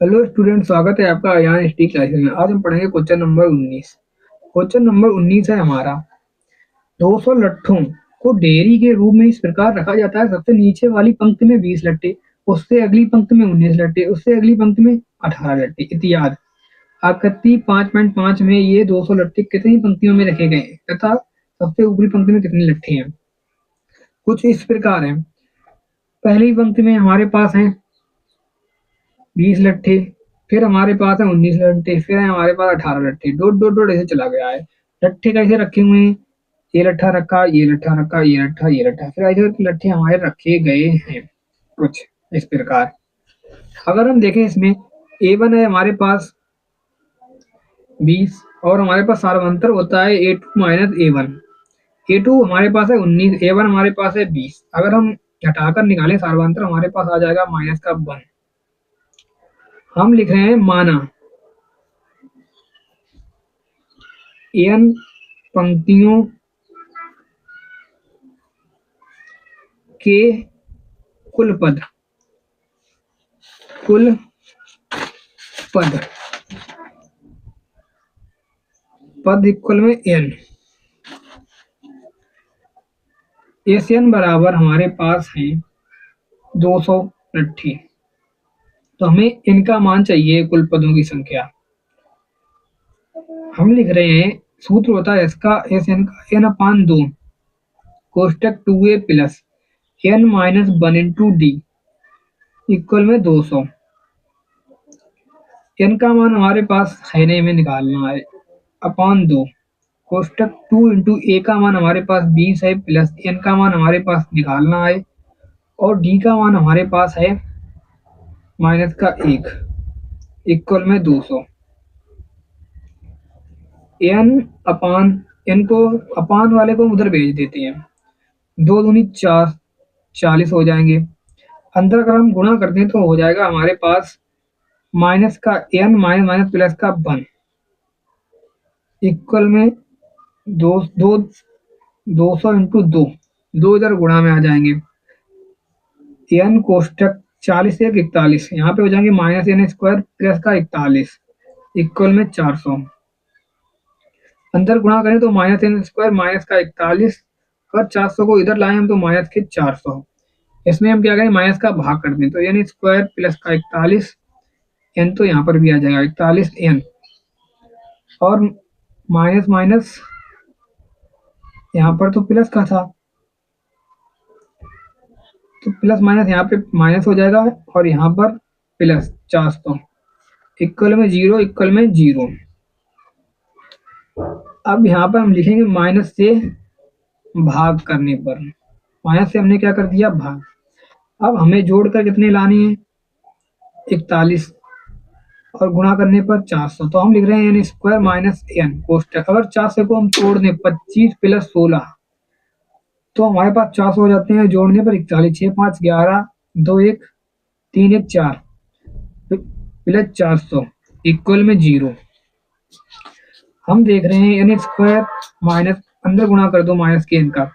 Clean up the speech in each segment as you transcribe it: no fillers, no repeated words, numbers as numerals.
Hello student, स्वागत है आपका अयान हिस्ट्री क्लासेस में। आज हम पढ़ेंगे क्वेश्चन नंबर 19। क्वेश्चन नंबर 19 है हमारा, 200 लट्ठों को डेयरी के रूप में इस प्रकार रखा जाता है। सबसे नीचे वाली पंक्ति में 20 लट्ठे, उससे अगली पंक्ति में 19 लट्ठे, उससे अगली पंक्ति में 18 लट्ठे इत्यादि। आकृति 5.5 में ये 200 लट्ठे कितनी पंक्तियों में रखे गए हैं तथा सबसे ऊपरी पंक्ति में कितने लट्ठे हैं। कुछ इस प्रकार है। पहली पंक्ति में हमारे पास है 20 लट्ठे, फिर हमारे पास है 19 लट्ठे, फिर है हमारे पास 18 लट्ठे। डॉट डॉट डॉट ऐसे चला गया है। लट्ठे कैसे रखे हुए हैं? ये लट्ठा रखा, ये लट्ठा रखा, ये लट्ठा, ये लट्ठा, फिर ऐसे करके लट्ठे हमारे रखे गए हैं कुछ इस प्रकार। अगर हम देखें इसमें A1 है हमारे पास 20 और हमारे पास सार्वंतर होता है A2 माइनस A1। A2 हमारे पास है 19, A1 हमारे पास है 20। अगर हम हटाकर निकालें सार्वंतर हमारे पास आ जाएगा माइनस का 1। हम लिख रहे हैं माना n पंक्तियों के कुल पद पद इक्वल में n। Sn बराबर हमारे पास है 200 लट्ठी। तो हमें इनका मान चाहिए कुल पदों की संख्या। हम लिख रहे हैं, सूत्र होता है इसका Sn का n अपान 2 कोष्टक 2a plus n minus 1 into D equal में 200। n का मान हमारे पास है नहीं, में निकालना है। अपान 2 कोष्टक 2 इंटू ए का मान हमारे पास 20 है प्लस n का मान हमारे पास निकालना है और डी का मान हमारे पास है माइनस का 1 इक्वल में 200। n अपान n को अपान वाले को उधर भेज देते हैं। 2 दूनी 4, 40 हो जाएंगे। अंदर अगर हम गुणा करते हैं तो हो जाएगा हमारे पास माइनस का n माइनस माइनस प्लस का 1 इक्वल में 200 इंटू 2, 2 इधर गुणा में आ जाएंगे। n कोष्टक 40 से 41, यहाँ पे हो जाएंगे माइनस n स्क्वायर प्लस का 41 इक्वल में 400। अंदर गुणा करें तो माइनस n स्क्वायर माइनस का 41, अगर 400 को इधर लाए हम तो माइनस के 400। इसमें हम क्या करें, माइनस का भाग कर दें तो n स्क्वायर प्लस का 41, n तो यहाँ पर भी आ जाएगा 41 n और माइनस माइनस यहाँ पर तो प्लस का था तो प्लस माइनस यहाँ पे माइनस हो जाएगा और यहाँ पर प्लस 400 इक्वल में 0 इक्वल में 0। अब यहाँ पर हम लिखेंगे माइनस से भाग करने पर, माइनस से हमने क्या कर दिया, भाग। अब हमें जोड़कर कितने लाने हैं, 41 और गुणा करने पर 400। तो हम लिख रहे हैं n स्क्वायर माइनस n कोष्टक, अगर 400 को हम तोड़ दें 25 प्लस 16 तो हमारे पास 400 हो जाते हैं। जोड़ने पर 41, 6 5 11, 2 1 3 1 4 प्लस 400 इक्वल में 0। हम देख रहे हैं n स्क्वायर माइनस, अंदर गुणा कर दो माइनस के n का,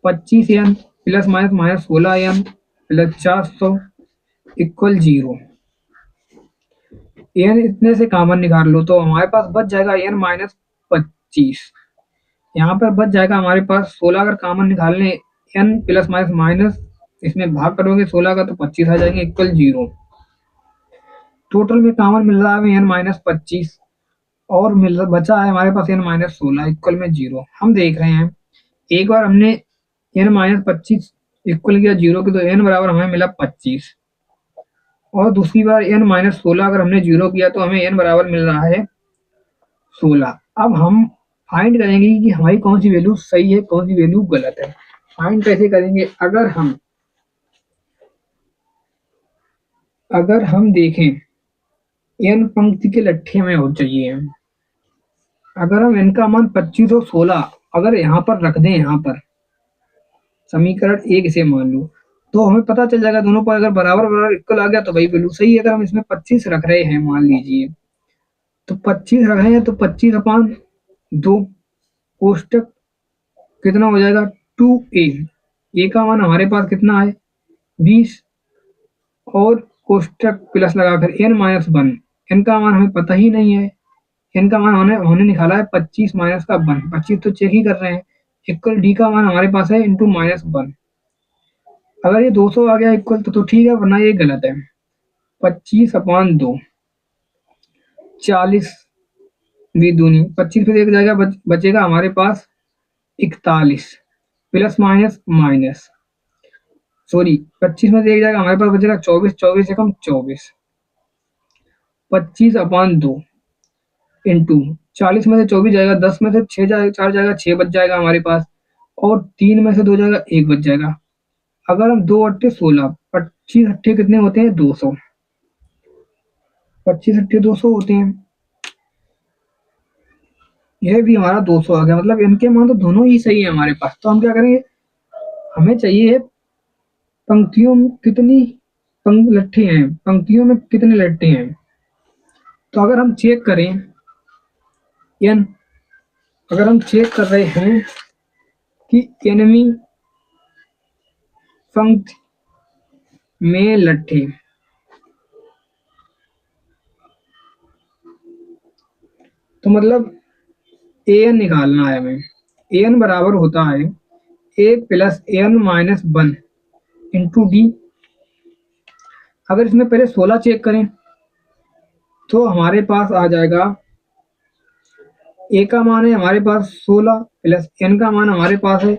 25 n plus minus minus 16 n plus 400 equal 0। n इतने से कॉमन निकाल लो तो हमारे पास बच जाएगा n माइनस 25। यहाँ पर बच जाएगा हमारे पास 16, अगर कॉमन निकालने n प्लस माइनस माइनस इसमें भाग करोगे 16 का तो 25 आ जाएंगे इक्वल 0। टोटल में कॉमन मिल रहा है n माइनस 25 और बचा है हमारे पास n माइनस 16 इक्वल में 0। हम देख रहे हैं एक बार हमने n माइनस 25 इक्वल किया 0 की तो n बराबर हमें मिला 25 और दूसरी बार n माइनस 16 अगर हमने 0 किया तो हमें n बराबर मिल रहा है 16। अब हम फाइंड करेंगे कि हमारी कौन सी वैल्यू सही है कौन सी वैल्यू गलत है। फाइंड कैसे करेंगे, अगर हम देखें n पंक्ति के लट्ठे में हो चाहिए, अगर हम n का मान 25 और 16 अगर यहाँ पर रख दें, यहाँ पर समीकरण 1 से मान लो तो हमें पता चल जाएगा दोनों पर अगर बराबर बराबर इक्वल आ गया तो वही वैल्यू सही है। अगर हम इसमें 25 रख रहे हैं मान लीजिए तो 25 रख रहे हैं तो 25 अपान 2 कोष्टक कितना हो जाएगा 2a, ए का मान हमारे पास कितना है 20 और कोष्टक प्लस लगाकर n माइनस 1, n का मान हमें पता ही नहीं है, n का मान हमने निकाला है 25 माइनस का 1, 25 तो चेक ही कर रहे हैं, इक्वल d का मान हमारे पास है इंटू माइनस 1। अगर ये 200 आ गया इक्वल तो ठीक है, वरना ये गलत है। 25/2, 40 भी दूनी 25 पे एक जाएगा, बचेगा हमारे पास 41 प्लस माइनस माइनस, सॉरी 25 में से एक जाएगा हमारे पास बचेगा 24, 24 एकम 24, 25/2 इंटू 40 में से 24 जाएगा, 10 में से 6 जाएगा, 4 जाएगा, 6 बच जाएगा हमारे पास, और 3 में से 2 जाएगा, 1 बच जाएगा। अगर हम 2 अट्ठे 16, 25 अट्ठे कितने होते हैं 200, 25 अट्ठे 200 होते हैं। यह भी हमारा 200 आ गया, मतलब इनके मान तो दोनों ही सही है हमारे पास। तो हम क्या करेंगे, हमें चाहिए पंक्तियों में कितनी लट्ठे हैं, पंक्तियों में कितने लट्ठे हैं। तो अगर हम चेक करें n, अगर हम चेक कर रहे हैं कि nवीं पंक्ति में लट्ठे, तो मतलब an निकालना है हमें। an बराबर होता है a plus an minus 1 into D. अगर इसमें पहले 16 चेक करें तो हमारे पास आ जाएगा, a का मान है हमारे पास 16 प्लस n का मान हमारे पास है,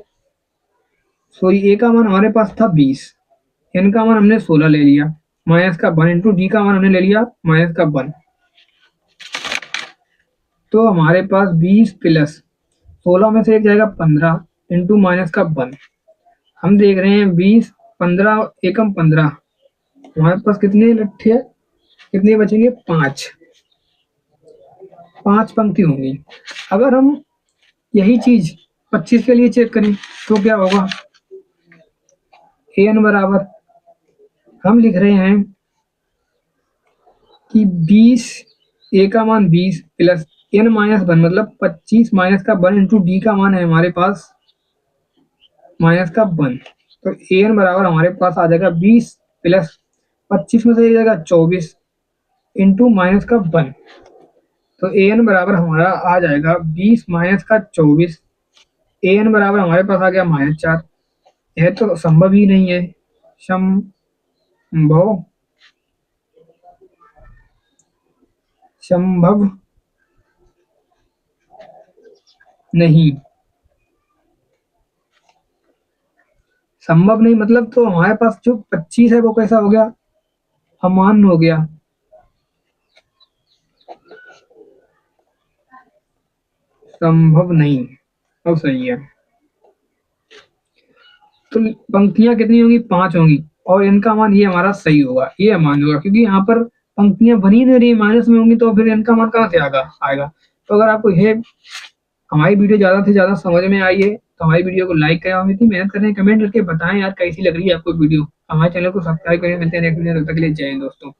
सॉरी a का मान हमारे पास था 20, n का मान हमने 16 ले लिया, माइनस का 1 इंटू डी का मान हमने ले लिया माइनस का 1। तो हमारे पास 20 प्लस 16 में से एक जाएगा 15 इंटू माइनस का 1। हम देख रहे हैं 20, 15 एकम 15, हमारे पास कितने लट्ठे हैं, कितने बचेंगे 5, 5 पंक्ति होंगी। अगर हम यही चीज 25 के लिए चेक करें तो क्या होगा, an बराबर हम लिख रहे हैं कि 20, a का मान 20 प्लस n माइनस 1, मतलब 25 माइनस का 1 इंटू डी का मान है हमारे पास माइनस का 1। तो an बराबर हमारे पास आ जाएगा 20 प्लस 25 में से एक जाएगा 24 इंटू माइनस का 1। तो an बराबर हमारा आ जाएगा 20 माइनस का 24, an बराबर हमारे पास आ गया -4। यह तो संभव ही नहीं है, संभव नहीं, संभव नहीं मतलब, तो हमारे पास जो 25 है वो कैसा हो गया, अमान्य हो गया, संभव नहीं। अब सही है, तो पंक्तियां कितनी होंगी, 5 होंगी, और इनका मान ये हमारा सही होगा, ये अमान्य होगा, क्योंकि यहाँ पर पंक्तियां बनी नहीं रही, माइनस में होंगी, तो फिर इनका मान कहाँ से आएगा। तो अगर आपको ये हमारी वीडियो ज़्यादा से ज़्यादा समझ में आई है तो हमारी वीडियो को लाइक करें, और इतनी मेहनत करें, कमेंट करके बताएं यार कैसी लग रही है आपको वीडियो। हमारे चैनल को सब्सक्राइब करें। मिलते हैं नेक्स्ट वीडियो, तब तक के लिए जय हिंद दोस्तों।